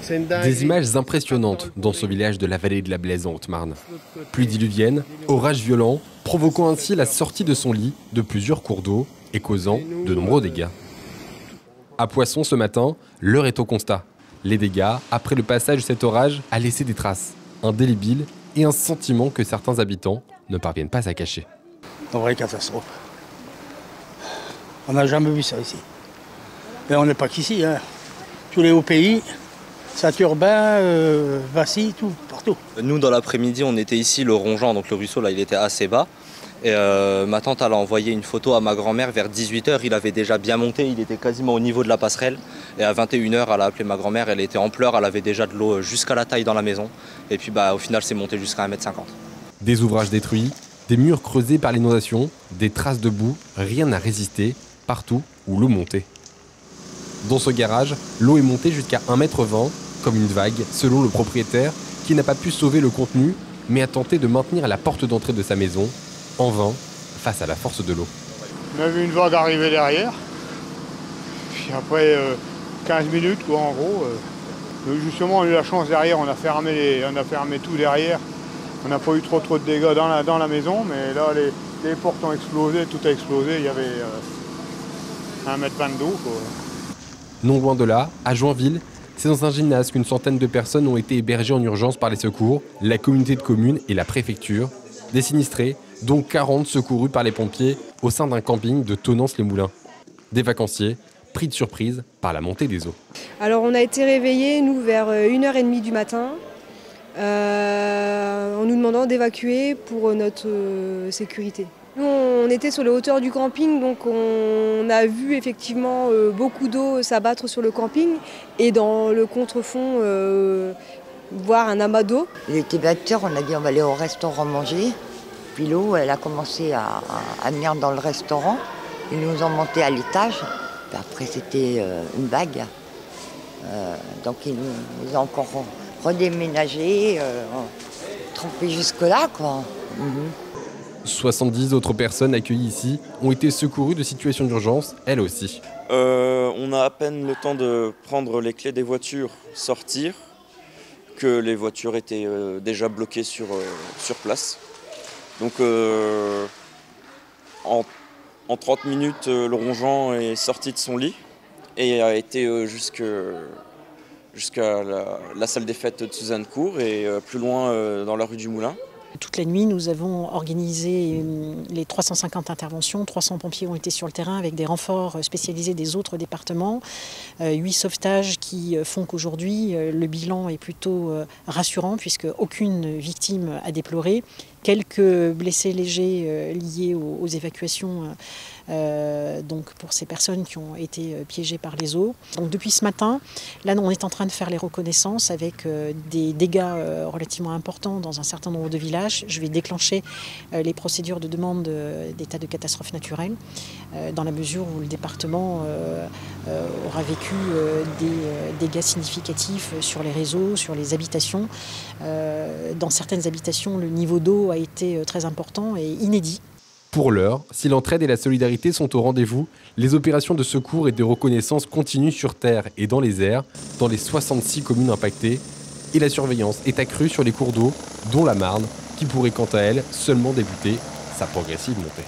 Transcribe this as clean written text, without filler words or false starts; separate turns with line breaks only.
Des images impressionnantes dans ce village de la vallée de la Blaise en Haute-Marne. Pluie diluvienne, orage violent, provoquant ainsi la sortie de son lit de plusieurs cours d'eau et causant de nombreux dégâts. À Poisson ce matin, l'heure est au constat. Les dégâts, après le passage de cet orage, a laissé des traces, indélébiles et un sentiment que certains habitants ne parviennent pas à cacher.
Une vraie catastrophe. On n'a jamais vu ça ici. Et on n'est pas qu'ici, hein. Tous les hauts pays, Saint-Urbain, Vassy, tout, partout.
Nous, dans l'après-midi, on était ici, le Rongeant, donc le ruisseau, là, il était assez bas. Et ma tante, elle a envoyé une photo à ma grand-mère vers 18 h. Il avait déjà bien monté, il était quasiment au niveau de la passerelle. Et à 21 h, elle a appelé ma grand-mère, elle était en pleurs, elle avait déjà de l'eau jusqu'à la taille dans la maison. Et puis au final, c'est monté jusqu'à 1,50 m.
Des ouvrages détruits, des murs creusés par l'inondation, des traces de boue, rien n'a résisté partout où l'eau montait. Dans ce garage, l'eau est montée jusqu'à 1,20 m, comme une vague, selon le propriétaire, qui n'a pas pu sauver le contenu, mais a tenté de maintenir la porte d'entrée de sa maison, en vain, face à la force de l'eau.
On a vu une vague arriver derrière, puis après 15 minutes, quoi, en gros. Justement, on a eu la chance derrière, on a fermé tout derrière. On n'a pas eu trop de dégâts dans la maison, mais là, les portes ont explosé, tout a explosé, il y avait 1,20 m d'eau, quoi.
Non loin de là, à Joinville, c'est dans un gymnase qu'une centaine de personnes ont été hébergées en urgence par les secours, la communauté de communes et la préfecture. Des sinistrés, dont 40 secourus par les pompiers au sein d'un camping de Tonnance-les-Moulins. Des vacanciers pris de surprise par la montée des eaux.
Alors on a été réveillés, nous, vers 1h30 du matin, en nous demandant d'évacuer pour notre sécurité. Nous, on était sur les hauteurs du camping, donc on a vu effectivement beaucoup d'eau s'abattre sur le camping et dans le contrefond, voir un amas d'eau.
Il était 20 h, on a dit on va aller au restaurant manger. Puis l'eau, elle a commencé à venir dans le restaurant. Ils nous ont monté à l'étage. Puis après, c'était une vague. Donc ils nous ont encore redéménagé, trempé jusque-là, quoi.
70 autres personnes accueillies ici ont été secourues de situations d'urgence, elles aussi.
On a à peine le temps de prendre les clés des voitures, sortir, que les voitures étaient déjà bloquées sur place. Donc en 30 minutes, le Rongeant est sorti de son lit et a été jusqu'à la salle des fêtes de Suzanne-Cour et plus loin dans la rue du Moulin.
Toute la nuit, nous avons organisé les 350 interventions. 300 pompiers ont été sur le terrain avec des renforts spécialisés des autres départements. 8 sauvetages qui font qu'aujourd'hui, le bilan est plutôt rassurant puisque aucune victime à déplorer. Quelques blessés légers liés aux évacuations donc pour ces personnes qui ont été piégées par les eaux. Donc depuis ce matin, là on est en train de faire les reconnaissances avec des dégâts relativement importants dans un certain nombre de villages. Je vais déclencher les procédures de demande d'état de catastrophe naturelle dans la mesure où le département aura vécu des dégâts significatifs sur les réseaux, sur les habitations. Dans certaines habitations, le niveau d'eau a été très important et inédit.
Pour l'heure, si l'entraide et la solidarité sont au rendez-vous, les opérations de secours et de reconnaissance continuent sur terre et dans les airs, dans les 66 communes impactées, et la surveillance est accrue sur les cours d'eau, dont la Marne, qui pourrait quant à elle seulement débuter sa progressive montée.